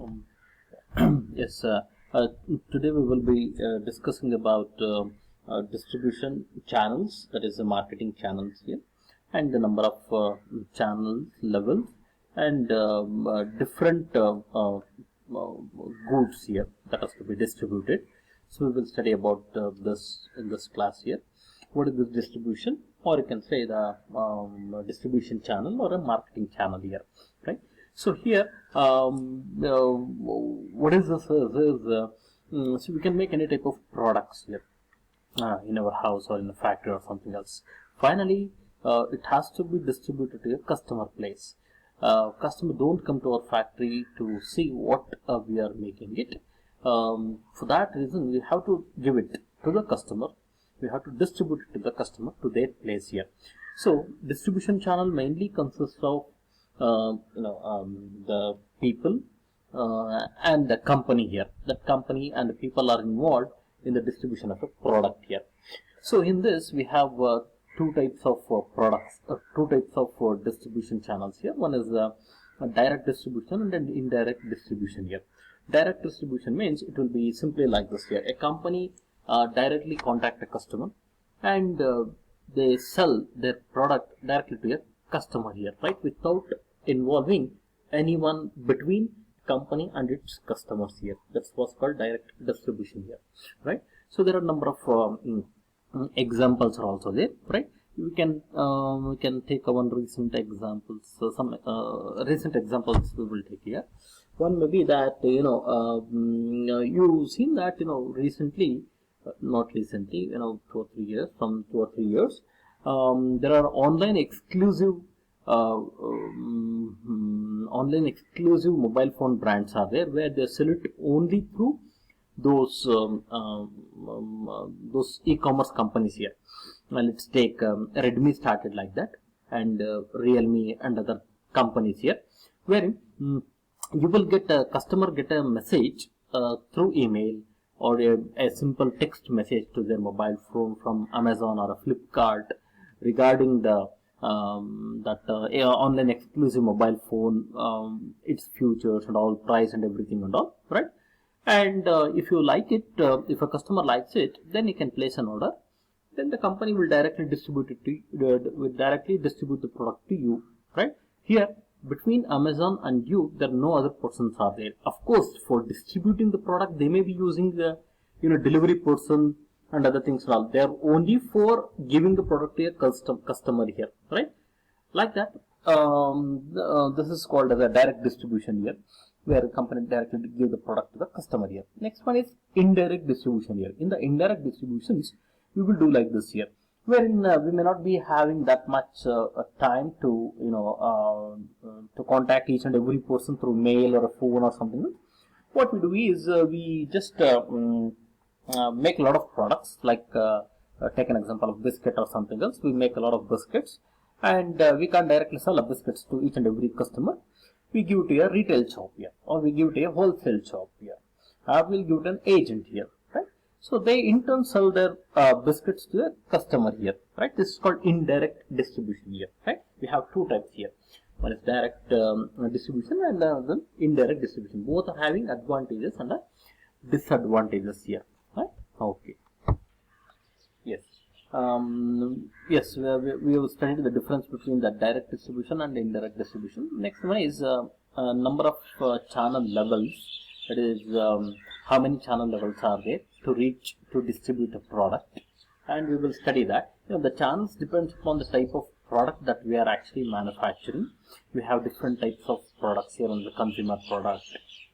Um, yes, today we will be discussing about distribution channels, that is the marketing channels here, and the number of channels levels and different goods here that has to be distributed. So we will study about this in this class here. What is this distribution, or you can say the distribution channel or a marketing channel here, right? So here, what is this? So we can make any type of products here in our house or in a factory or something else. Finally, it has to be distributed to a customer place. Customer don't come to our factory to see what we are making it. For that reason, we have to give it to the customer. We have to distribute it to the customer to their place here. So distribution channel mainly consists of the people and the company here. That company and the people are involved in the distribution of a product here. So in this we have two types of products, two types of distribution channels here. One is a direct distribution and an indirect distribution here. Direct distribution means it will be simply like this here. A company directly contact a customer and they sell their product directly to a customer here, right, without involving anyone between company and its customers here. That's what's called direct distribution here, right? So there are a number of examples are also there, right? We can take one recent examples. So some recent examples we will take here. One may be that you've seen that recently, not recently, 2 or 3 years, from 2 or 3 years, there are online exclusive mobile phone brands are there, where they sell it only through those e-commerce companies here. Well, let's take Redmi started like that, and Realme and other companies here, wherein you will get a customer get a message through email or a simple text message to their mobile phone from Amazon or a Flipkart regarding the online exclusive mobile phone, its features and all, price and everything and all, right? And if you like it, if a customer likes it, then he can place an order. Then the company will directly distribute it to distribute the product to you, right? Here, between Amazon and you, there are no other persons are there. Of course, for distributing the product, they may be using the delivery person and other things and all. They are only for giving the product to a customer here, right? Like that. This is called as a direct distribution here, where a company directly give the product to the customer here. Next one is indirect distribution here. In the indirect distributions, we will do like this here, wherein we may not be having that much time to to contact each and every person through mail or a phone or something. What we do is we just make a lot of products, like take an example of biscuit or something else. We make a lot of biscuits, and we can't directly sell a biscuits to each and every customer. We give it to a retail shop here, or we give it to a wholesale shop here, or we'll give it to an agent here, right? So they in turn sell their biscuits to a customer here, right? This is called indirect distribution here, right? We have two types here. One is direct distribution and then indirect distribution. Both are having advantages and disadvantages here, right? Okay. Yes. Yes, we have studied the difference between the direct distribution and indirect distribution. Next one is number of channel levels. That is, how many channel levels are there to distribute a product, and we will study that. The channels depends upon the type of product that we are actually manufacturing. We have different types of products here on the consumer product,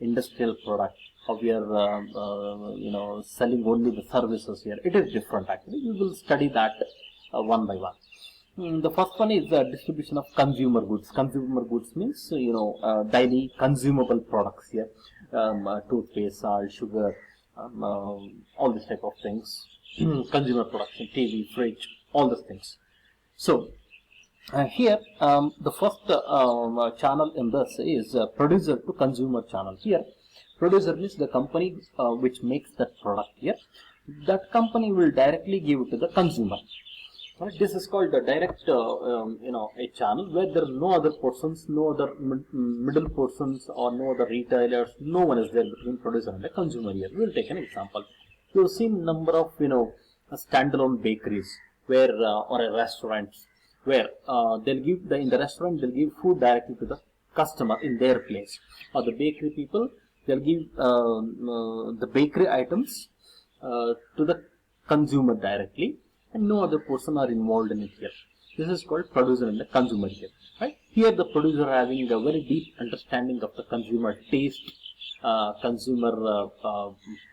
industrial product, or we are selling only the services here. It is different actually. We will study that one by one. The first one is the distribution of consumer goods. Consumer goods means daily consumable products here, toothpaste, salt, sugar, all this type of things. Consumer production, TV, fridge, all these things. So here the first channel in this is producer to consumer channel. Here producer means the company which makes that product here. That company will directly give it to the consumer. Right? This is called a direct, a channel where there are no other persons, no other middle persons, or no other retailers. No one is there between producer and the consumer here. We will take an example. You've seen number of standalone bakeries where or a restaurants where they'll give in the restaurant they'll give food directly to the customer in their place, or the bakery people they'll give the bakery items to the consumer directly, and no other person are involved in it here. This is called producer and the consumer here. Right? Here the producer having a very deep understanding of the consumer taste, consumer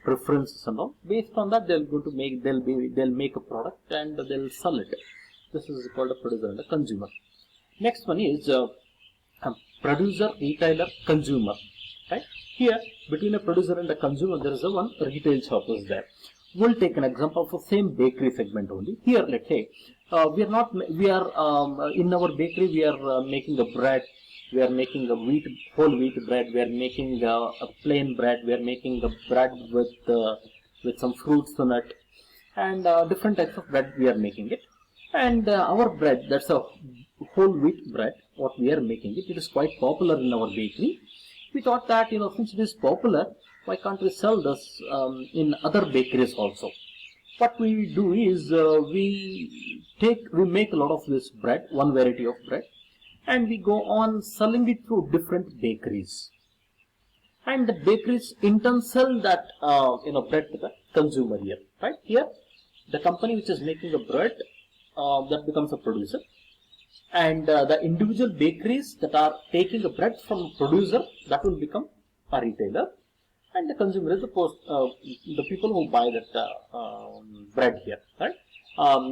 preferences and all. Based on that, they'll make a product and they'll sell it. This is called a producer and a consumer. Next one is producer, retailer, consumer. Right? Here between a producer and a consumer there is a one retail shop is there. We'll take an example of the same bakery segment only. Here, let's say we are in our bakery we are making a bread. We are making a whole wheat bread. We are making a plain bread. We are making a bread with some fruits in it, and different types of bread we are making it. And our bread, that's a whole wheat bread. What we are making it is quite popular in our bakery. We thought that since it is popular, why can't we sell this in other bakeries also? What we do is we make a lot of this bread, one variety of bread, and we go on selling it through different bakeries. And the bakeries in turn sell that bread to the consumer here. Right here, the company which is making the bread that becomes a producer, and the individual bakeries that are taking the bread from producer that will become a retailer. And the consumer is the people who buy that bread here, right?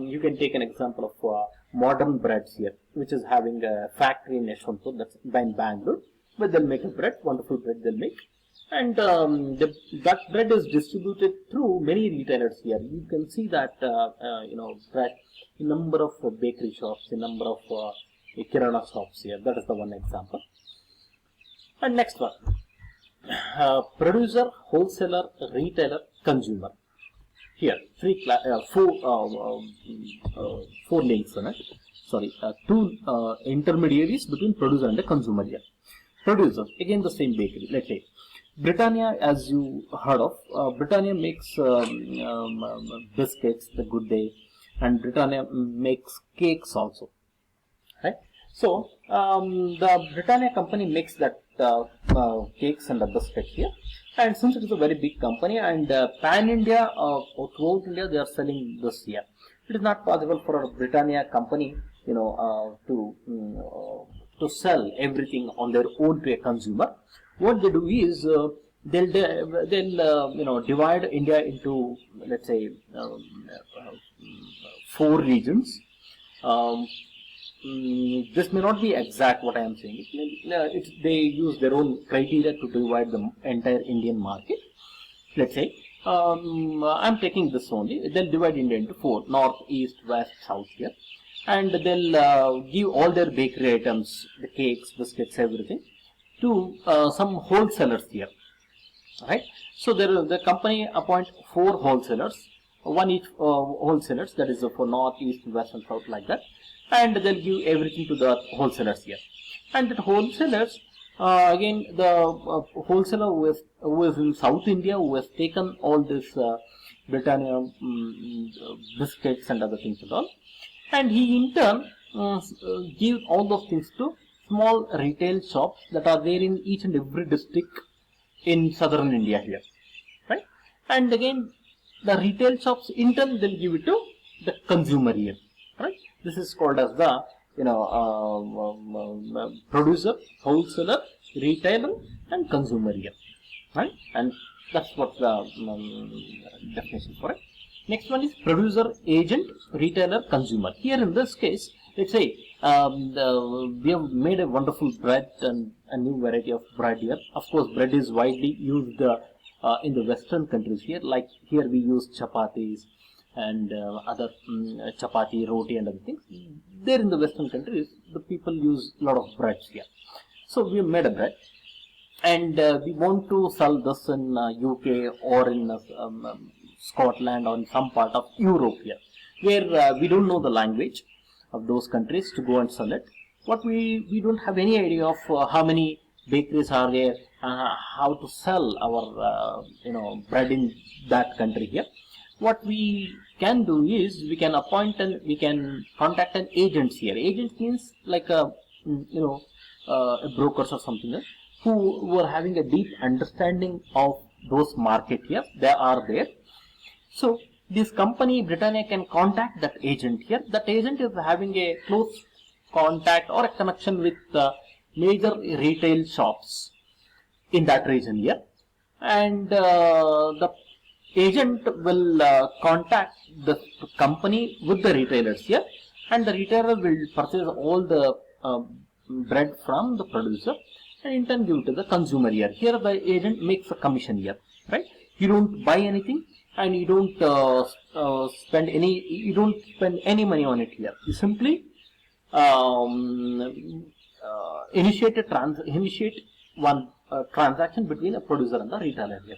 You can take an example of modern breads here, which is having a factory in Yeshwanthpur, that's in Bangalore, where they'll make a bread, wonderful bread they'll make, and that bread is distributed through many retailers here. You can see that bread in number of bakery shops, in number of kirana shops here. That is the one example. And next one. Producer, wholesaler, retailer, consumer. Here, four links in it. Sorry, two intermediaries between producer and the consumer here. Producer, again the same bakery. Let's say Britannia, as you heard of, Britannia makes biscuits, the Good Day, and Britannia makes cakes also. Right? So the Britannia company makes that cakes and the biscuit here, and since it is a very big company and pan India or throughout India they are selling this here, it is not possible for a Britannia company to sell everything on their own to a consumer. What they do is they'll divide India into, let's say, 4 regions. This may not be exact what I am saying. They use their own criteria to divide the entire Indian market. Let's say I'm taking this only. They'll divide India into 4: north, east, west, south here, and they'll give all their bakery items, the cakes, biscuits, everything, to some wholesalers here. Right? So the company appoints 4 wholesalers, one each wholesalers, that is for north, east, west, and south, like that. And they'll give everything to the wholesalers here. And the wholesalers, again, the wholesaler who is in South India, who has taken all this Britannia biscuits and other things and all, and he in turn gives all those things to small retail shops that are there in each and every district in southern India here, right? And again, the retail shops in turn they'll give it to the consumer here, right? This is called as the producer, wholesaler, retailer, and consumer here, right? And that's what the definition for it. Next one is producer, agent, retailer, consumer. Here in this case, let's say we have made a wonderful bread and a new variety of bread here. Of course, bread is widely used in the Western countries here. Like here we use chapatis and other chapati, roti and other things. There in the Western countries, the people use a lot of breads here. So we have made a bread, and we want to sell this in UK or in Scotland or in some part of Europe here. where we don't know the language of those countries to go and sell it. What we don't have any idea of how many bakeries are there, how to sell our bread in that country here. What we can do is we can appoint and we can contact an agent here. Agent means like a a brokers or something who are having a deep understanding of those market here. They are there. So this company Britannia can contact that agent here. That agent is having a close contact or a connection with major retail shops in that region here, and the agent will contact the company with the retailers here, and the retailer will purchase all the bread from the producer and in turn give it to the consumer here. Here the agent makes a commission here, right? You don't buy anything and you don't spend any money on it here. You simply initiate one transaction between a producer and the retailer here.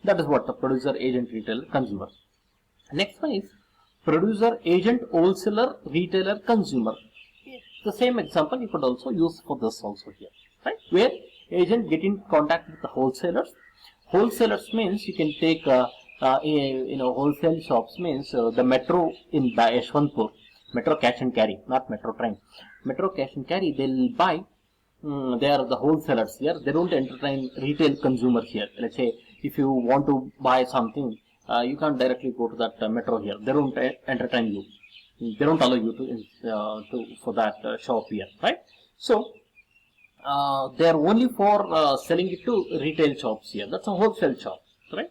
That is what the producer, agent, retailer, consumer. Next one is producer, agent, wholesaler, retailer, consumer. The same example you could also use for this also here, right? Where agent get in contact with the wholesalers. Wholesalers means you can take wholesale shops means the metro in Yeshwantpur, metro cash and carry, not metro train. Metro cash and carry, they'll buy. They are the wholesalers here. They don't entertain retail consumer here. Let's say if you want to buy something, you can't directly go to that metro here. They don't entertain you. They don't allow you to for that shop here, right? So they are only for selling it to retail shops here. That's a wholesale shop, right?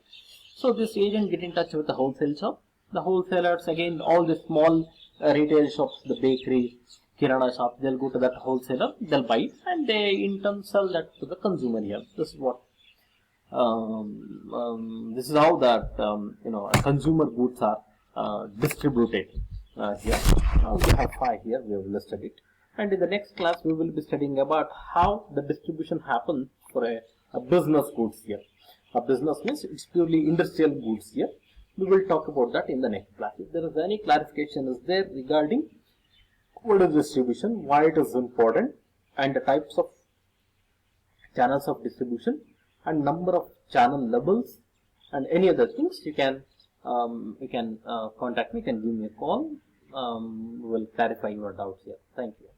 So this agent get in touch with the wholesale shop. The wholesalers, again, all the small retail shops, the bakery, kirana shop, they'll go to that wholesaler, they'll buy it, and they in turn sell that to the consumer here. This is what this is how that consumer goods are distributed here. We have 5 here. We have listed it, and in the next class we will be studying about how the distribution happens for a business goods here. A business means it's purely industrial goods here. We will talk about that in the next class. If there is any clarification is there regarding what is distribution, why it is important, and the types of channels of distribution and number of channel levels and any other things, you can contact me, you can give me a call. We will clarify your doubts here. Thank you.